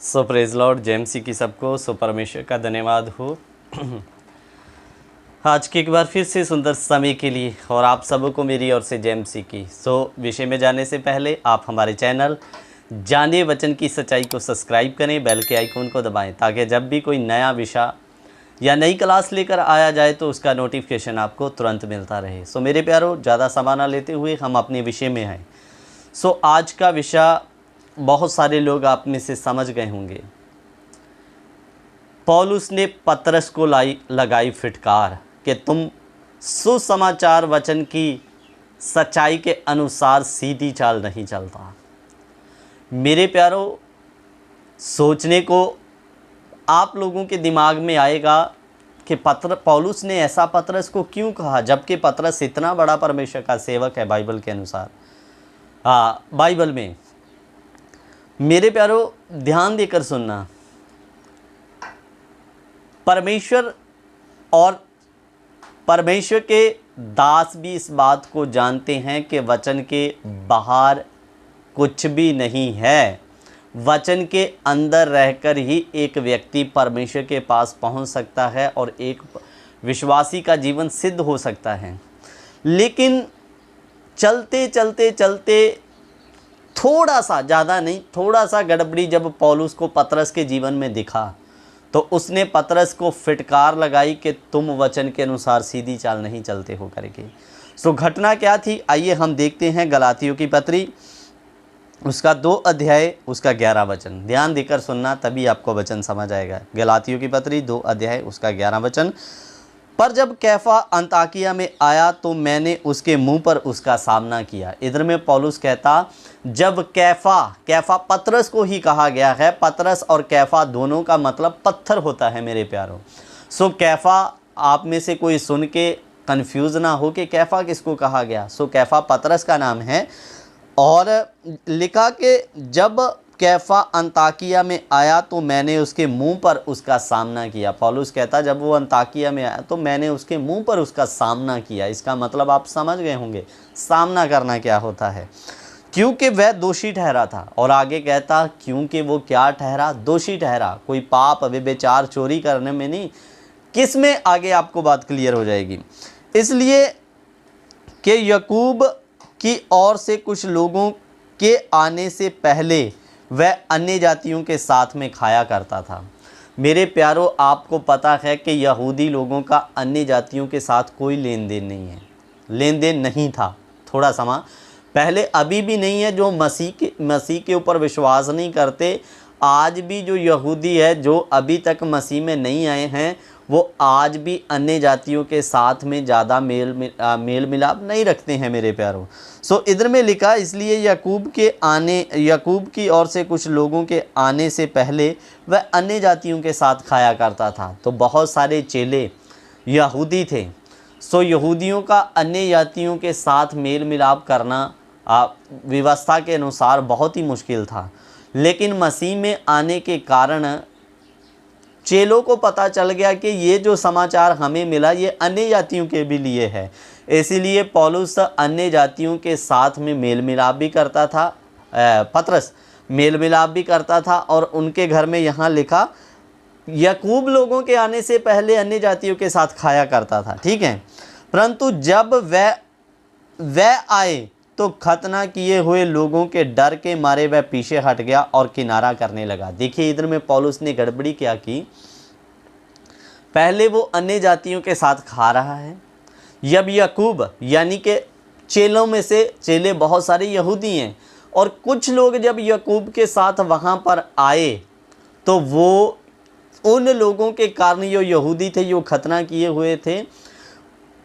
सो praise Lord JMC की सबको सो परमेश्वर का धन्यवाद हो आज के एक बार फिर से सुंदर समय के लिए और आप सबको मेरी ओर से जेएमसी की। विषय में जाने से पहले आप हमारे चैनल जानिए वचन की सच्चाई को सब्सक्राइब करें, बेल के आइकन को दबाएं ताकि जब भी कोई नया विषय या नई क्लास लेकर आया जाए तो उसका नोटिफिकेशन आपको तुरंत मिलता रहे। मेरे प्यारों, ज़्यादा समय ना लेते हुए हम अपने विषय में हैं। आज का विषय बहुत सारे लोग आप में से समझ गए होंगे। पौलुस ने पतरस को लगाई फिटकार कि तुम सुसमाचार वचन की सच्चाई के अनुसार सीधी चाल नहीं चलता। मेरे प्यारों, सोचने को आप लोगों के दिमाग में आएगा कि पौलुस ने ऐसा पतरस को क्यों कहा, जबकि पतरस इतना बड़ा परमेश्वर का सेवक है बाइबल के अनुसार। बाइबल में मेरे प्यारों ध्यान देकर सुनना, परमेश्वर और परमेश्वर के दास भी इस बात को जानते हैं कि वचन के बाहर कुछ भी नहीं है। वचन के अंदर रहकर ही एक व्यक्ति परमेश्वर के पास पहुंच सकता है और एक विश्वासी का जीवन सिद्ध हो सकता है। लेकिन चलते चलते चलते थोड़ा सा, ज़्यादा नहीं, थोड़ा सा गड़बड़ी जब पौलुस को पतरस के जीवन में दिखा तो उसने पतरस को फिटकार लगाई कि तुम वचन के अनुसार सीधी चाल नहीं चलते हो करके। घटना क्या थी, आइए हम देखते हैं। गलातियों की पत्री उसका 2 अध्याय उसका 11 वचन, ध्यान देकर सुनना तभी आपको वचन समझ आएगा। गलातियों की पत्री 2 अध्याय उसका 11 वचन। पर जब कैफा अंताकिया में आया तो मैंने उसके मुंह पर उसका सामना किया। इधर में पौलुस कहता, जब कैफा पतरस को ही कहा गया है। पतरस और कैफा दोनों का मतलब पत्थर होता है मेरे प्यारों। कैफा, आप में से कोई सुन के कंफ्यूज ना हो कि कैफा किसको कहा गया। कैफा पतरस का नाम है। और लिखा कि जब कैफा अंताकिया में आया तो मैंने उसके मुंह पर उसका सामना किया। पौलुस कहता, जब वो अंताकिया में आया तो मैंने उसके मुंह पर उसका सामना किया। इसका मतलब आप समझ गए होंगे सामना करना क्या होता है। क्योंकि वह दोषी ठहरा था। और आगे कहता, क्योंकि वो क्या ठहरा, दोषी ठहरा। कोई पाप, व्यभिचार, चोरी करने में नहीं, किस में, आगे आपको बात क्लियर हो जाएगी। इसलिए कि याकूब की ओर से कुछ लोगों के आने से पहले वह अन्य जातियों के साथ में खाया करता था। मेरे प्यारों, आपको पता है कि यहूदी लोगों का अन्य जातियों के साथ कोई लेन देन नहीं है, लेन देन नहीं था थोड़ा समय पहले, अभी भी नहीं है। जो मसीह के ऊपर विश्वास नहीं करते, आज भी जो यहूदी है, जो अभी तक मसीह में नहीं आए हैं, वो आज भी अन्य जातियों के साथ में ज़्यादा मेल मिलाप नहीं रखते हैं मेरे प्यारों। इधर में लिखा, इसलिए याकूब की ओर से कुछ लोगों के आने से पहले वह अन्य जातियों के साथ खाया करता था। तो बहुत सारे चेले यहूदी थे। यहूदियों का अन्य जातियों के साथ मेल मिलाप करना व्यवस्था के अनुसार बहुत ही मुश्किल था। लेकिन मसीह में आने के कारण चेलों को पता चल गया कि ये जो समाचार हमें मिला ये अन्य जातियों के भी लिए है। इसीलिए पौलुस अन्य जातियों के साथ में मेल मिलाप भी करता था। पतरस मेल मिलाप भी करता था और उनके घर में, यहाँ लिखा, याकूब लोगों के आने से पहले अन्य जातियों के साथ खाया करता था, ठीक है। परंतु जब वह आए तो खतना किए हुए लोगों के डर के मारे वह पीछे हट गया और किनारा करने लगा। देखिए इधर में पौलुस ने गड़बड़ी क्या की, पहले वो अन्य जातियों के साथ खा रहा है। जब याकूब, यानी कि चेलों में से, चेले बहुत सारे यहूदी हैं, और कुछ लोग जब याकूब के साथ वहाँ पर आए तो वो उन लोगों के कारण, जो यहूदी थे, जो खतना किए हुए थे,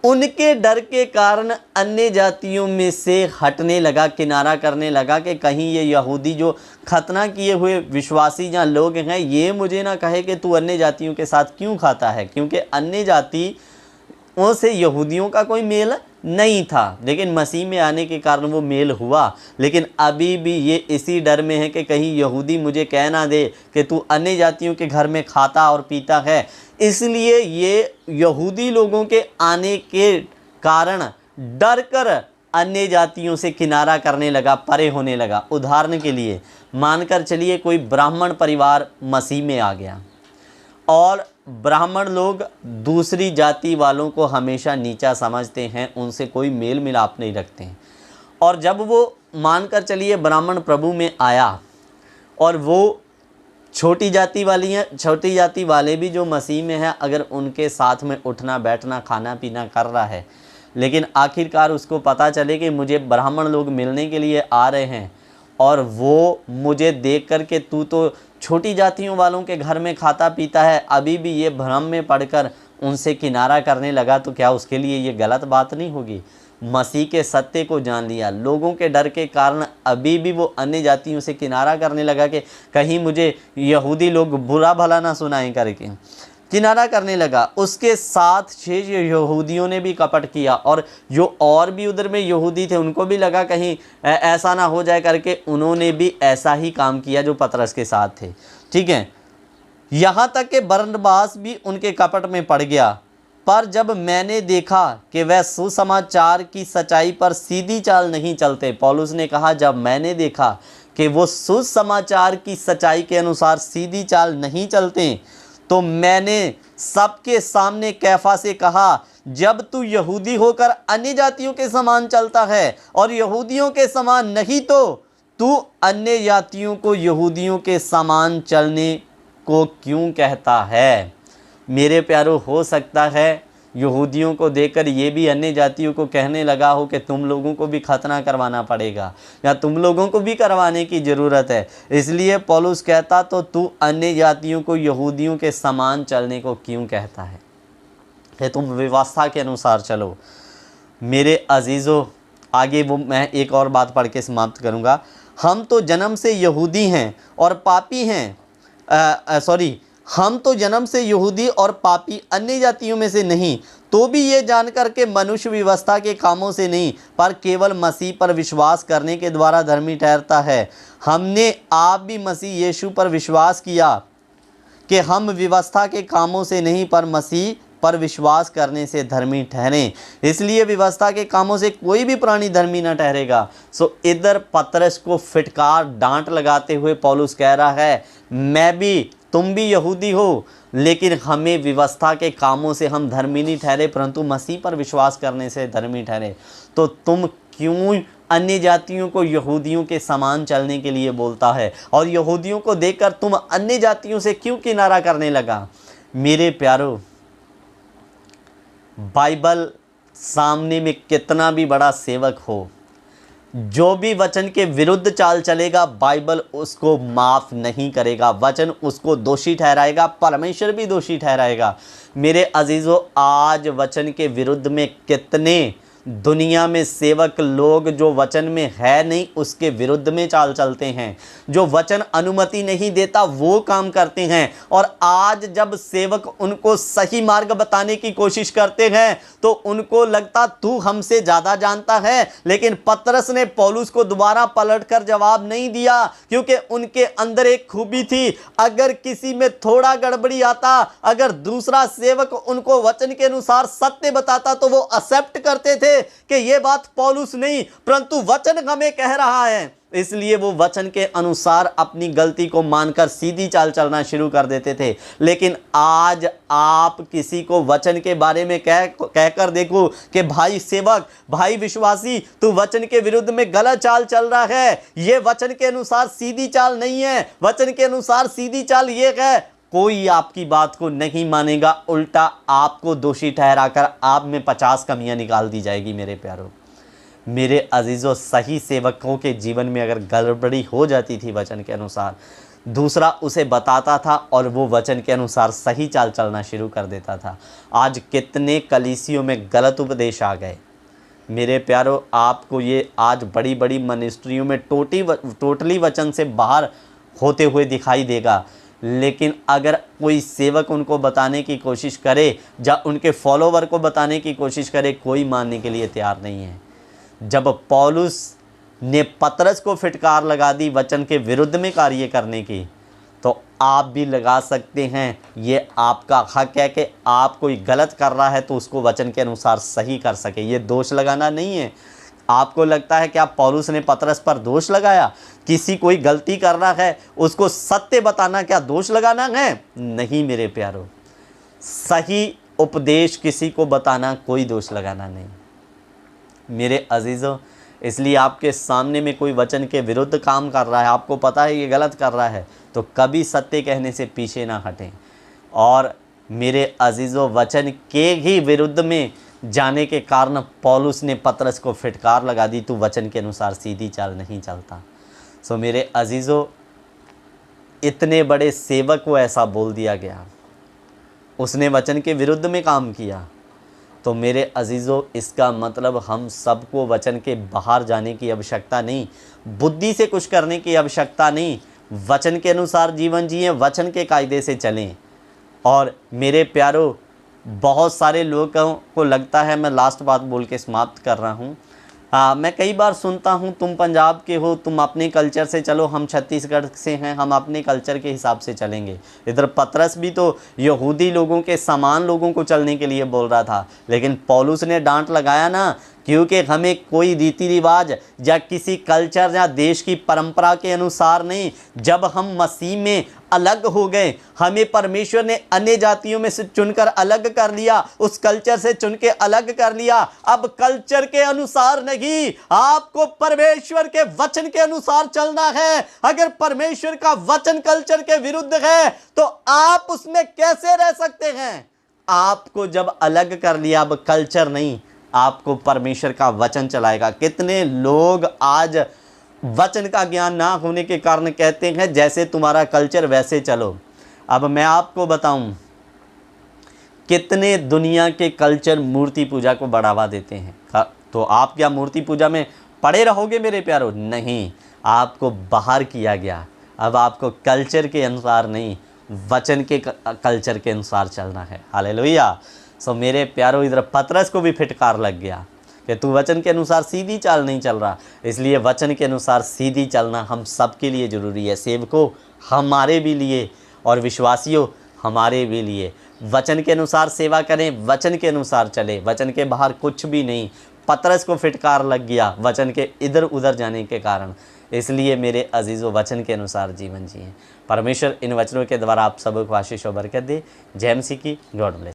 उनके डर के कारण अन्य जातियों में से हटने लगा, किनारा करने लगा कि कहीं ये यहूदी जो खतना किए हुए विश्वासी जहाँ लोग हैं, ये मुझे ना कहे कि तू अन्य जातियों के साथ क्यों खाता है, क्योंकि अन्य जातियों से यहूदियों का कोई मेल नहीं था। लेकिन मसीह में आने के कारण वो मेल हुआ। लेकिन अभी भी ये इसी डर में है कि कहीं यहूदी मुझे कह ना दे कि तू अन्य जातियों के घर में खाता और पीता है। इसलिए ये यहूदी लोगों के आने के कारण डर कर अन्य जातियों से किनारा करने लगा, परे होने लगा। उदाहरण के लिए मानकर चलिए कोई ब्राह्मण परिवार मसीह में आ गया और ब्राह्मण लोग दूसरी जाति वालों को हमेशा नीचा समझते हैं, उनसे कोई मेल मिलाप नहीं रखते हैं। और जब वो मानकर चलिए ब्राह्मण प्रभु में आया और वो छोटी जाति वाले भी जो मसीह में है, अगर उनके साथ में उठना बैठना खाना पीना कर रहा है, लेकिन आखिरकार उसको पता चले कि मुझे ब्राह्मण लोग मिलने के लिए आ रहे हैं और वो मुझे देख कर के तू तो छोटी जातियों वालों के घर में खाता पीता है, अभी भी ये भ्रम में पड़कर उनसे किनारा करने लगा, तो क्या उसके लिए ये गलत बात नहीं होगी? मसीह के सत्य को जान लिया, लोगों के डर के कारण अभी भी वो अन्य जातियों से किनारा करने लगा कि कहीं मुझे यहूदी लोग बुरा भला ना सुनाएं करके किनारा करने लगा। उसके साथ 6 यहूदियों ने भी कपट किया और जो और भी उधर में यहूदी थे उनको भी लगा कहीं ऐसा ना हो जाए करके, उन्होंने भी ऐसा ही काम किया जो पतरस के साथ थे। ठीक है, यहाँ तक कि बरनबास भी उनके कपट में पड़ गया। पर जब मैंने देखा कि वह सुसमाचार की सच्चाई पर सीधी चाल नहीं चलते, पौलुस ने कहा जब मैंने देखा कि वो सुसमाचार की सच्चाई के अनुसार सीधी चाल नहीं चलते, तो मैंने सबके सामने कैफा से कहा, जब तू यहूदी होकर अन्य जातियों के समान चलता है और यहूदियों के समान नहीं, तो तू अन्य जातियों को यहूदियों के समान चलने को क्यों कहता है? मेरे प्यारों, हो सकता है यहूदियों को देखकर ये भी अन्य जातियों को कहने लगा हो कि तुम लोगों को भी खतना करवाना पड़ेगा या तुम लोगों को भी करवाने की ज़रूरत है। इसलिए पौलुस कहता, तो तू अन्य जातियों को यहूदियों के समान चलने को क्यों कहता है कि तुम व्यवस्था के अनुसार चलो। मेरे अजीज़ों, आगे वो मैं एक और बात पढ़ के समाप्त करूँगा। हम तो जन्म से यहूदी हैं और पापी हैं, हम तो जन्म से यहूदी और पापी अन्य जातियों में से नहीं, तो भी ये जानकर के मनुष्य व्यवस्था के कामों से नहीं पर केवल मसीह पर विश्वास करने के द्वारा धर्मी ठहरता है। हमने आप भी मसीह यीशु पर विश्वास किया कि हम व्यवस्था के कामों से नहीं पर मसीह पर विश्वास करने से धर्मी ठहरें। इसलिए व्यवस्था के कामों से कोई भी प्राणी धर्मी न ठहरेगा। सो इधर पतरस को फिटकार डांट लगाते हुए पौलुस कह रहा है, मैं भी, तुम भी यहूदी हो, लेकिन हमें व्यवस्था के कामों से हम धर्मी नहीं ठहरे परंतु मसीह पर विश्वास करने से धर्मी ठहरे। तो तुम क्यों अन्य जातियों को यहूदियों के समान चलने के लिए बोलता है और यहूदियों को देखकर तुम अन्य जातियों से क्यों किनारा करने लगा? मेरे प्यारों, बाइबल सामने में कितना भी बड़ा सेवक हो, जो भी वचन के विरुद्ध चाल चलेगा, बाइबल उसको माफ़ नहीं करेगा, वचन उसको दोषी ठहराएगा, परमेश्वर भी दोषी ठहराएगा। मेरे अजीज़ों, आज वचन के विरुद्ध में कितने दुनिया में सेवक लोग जो वचन में है नहीं उसके विरुद्ध में चाल चलते हैं, जो वचन अनुमति नहीं देता वो काम करते हैं। और आज जब सेवक उनको सही मार्ग बताने की कोशिश करते हैं तो उनको लगता तू हमसे ज़्यादा जानता है। लेकिन पतरस ने पौलुस को दोबारा पलटकर जवाब नहीं दिया, क्योंकि उनके अंदर एक खूबी थी, अगर किसी में थोड़ा गड़बड़ी आता, अगर दूसरा सेवक उनको वचन के अनुसार सत्य बताता तो वो एक्सेप्ट करते थे कि ये बात पौलुस नहीं परंतु वचन हमें कह रहा है। इसलिए वो वचन के अनुसार अपनी गलती को मानकर सीधी चाल चलना शुरू कर देते थे। लेकिन आज आप किसी को वचन के बारे में कहकर देखो कि भाई सेवक, भाई विश्वासी, तू वचन के विरुद्ध में गलत चाल चल रहा है, ये वचन के अनुसार सीधी चाल नहीं है, वचन के अनुसार सीधी चाल ये है, कोई आपकी बात को नहीं मानेगा, उल्टा आपको दोषी ठहराकर आप में 50 कमियां निकाल दी जाएगी। मेरे प्यारों, मेरे अजीज़ों, सही सेवकों के जीवन में अगर गड़बड़ी हो जाती थी वचन के अनुसार, दूसरा उसे बताता था और वो वचन के अनुसार सही चाल चलना शुरू कर देता था। आज कितने कलीसियों में गलत उपदेश आ गए। मेरे प्यारों, आपको ये आज बड़ी बड़ी मिनिस्ट्रियों में टोटली वचन से बाहर होते हुए दिखाई देगा। लेकिन अगर कोई सेवक उनको बताने की कोशिश करे या उनके फॉलोवर को बताने की कोशिश करे, कोई मानने के लिए तैयार नहीं है। जब पौलुस ने पतरस को फिटकार लगा दी वचन के विरुद्ध में कार्य करने की, तो आप भी लगा सकते हैं। ये आपका हक है कि आप कोई गलत कर रहा है तो उसको वचन के अनुसार सही कर सके। ये दोष लगाना नहीं है। आपको लगता है क्या पौलुस ने पतरस पर दोष लगाया? किसी कोई गलती कर रहा है उसको सत्य बताना क्या दोष लगाना है? नहीं मेरे प्यारों, सही उपदेश किसी को बताना कोई दोष लगाना नहीं मेरे अजीज़ों। इसलिए आपके सामने में कोई वचन के विरुद्ध काम कर रहा है, आपको पता है ये गलत कर रहा है, तो कभी सत्य कहने से पीछे ना हटें। और मेरे अजीज़ों, वचन के ही विरुद्ध में जाने के कारण पौलुस ने पतरस को फिटकार लगा दी, तू वचन के अनुसार सीधी चाल नहीं चलता। सो मेरे अजीज़ों, इतने बड़े सेवक को ऐसा बोल दिया गया, उसने वचन के विरुद्ध में काम किया। तो मेरे अजीज़ों, इसका मतलब हम सबको वचन के बाहर जाने की आवश्यकता नहीं, बुद्धि से कुछ करने की आवश्यकता नहीं, वचन के अनुसार जीवन जिएं, वचन के कायदे से चलें। और मेरे प्यारों, बहुत सारे लोगों को लगता है, मैं लास्ट बात बोल के समाप्त कर रहा हूँ, मैं कई बार सुनता हूँ तुम पंजाब के हो, तुम अपने कल्चर से चलो, हम छत्तीसगढ़ से हैं, हम अपने कल्चर के हिसाब से चलेंगे। इधर पतरस भी तो यहूदी लोगों के समान लोगों को चलने के लिए बोल रहा था, लेकिन पौलुस ने डांट लगाया ना, क्योंकि हमें कोई रीति रिवाज या किसी कल्चर या देश की परंपरा के अनुसार नहीं, जब हम मसीह में अलग हो गए, हमें परमेश्वर ने अन्य जातियों में से चुनकर अलग कर लिया, उस कल्चर से चुन के अलग कर लिया। अब कल्चर के अनुसार नहीं, आपको परमेश्वर के वचन के अनुसार चलना है। अगर परमेश्वर का वचन कल्चर के विरुद्ध है तो आप उसमें कैसे रह सकते हैं? आपको जब अलग कर लिया, अब कल्चर नहीं, आपको परमेश्वर का वचन चलाएगा। कितने लोग आज वचन का ज्ञान ना होने के कारण कहते हैं जैसे तुम्हारा कल्चर वैसे चलो। अब मैं आपको बताऊं, कितने दुनिया के कल्चर मूर्ति पूजा को बढ़ावा देते हैं। तो आप क्या मूर्ति पूजा में पड़े रहोगे मेरे प्यारों? नहीं, आपको बाहर किया गया। अब आपको कल्चर के अनुसार नहीं, वचन के कल्चर के अनुसार चलना है। हालेलुया। सो मेरे प्यारों, इधर पतरस को भी फिटकार लग गया कि तू वचन के अनुसार सीधी चाल नहीं चल रहा। इसलिए वचन के अनुसार सीधी चलना हम सब के लिए ज़रूरी है, सेवकों हमारे भी लिए और विश्वासियों हमारे भी लिए। वचन के अनुसार सेवा करें, वचन के अनुसार चले, वचन के बाहर कुछ भी नहीं। पतरस को फिटकार लग गया वचन के इधर उधर जाने के कारण। इसलिए मेरे अजीज़ों, वचन के अनुसार जीवन जिए। परमेश्वर इन वचनों के द्वारा आप सबको आशीष और बरकत दे। जय मसीह की। God bless.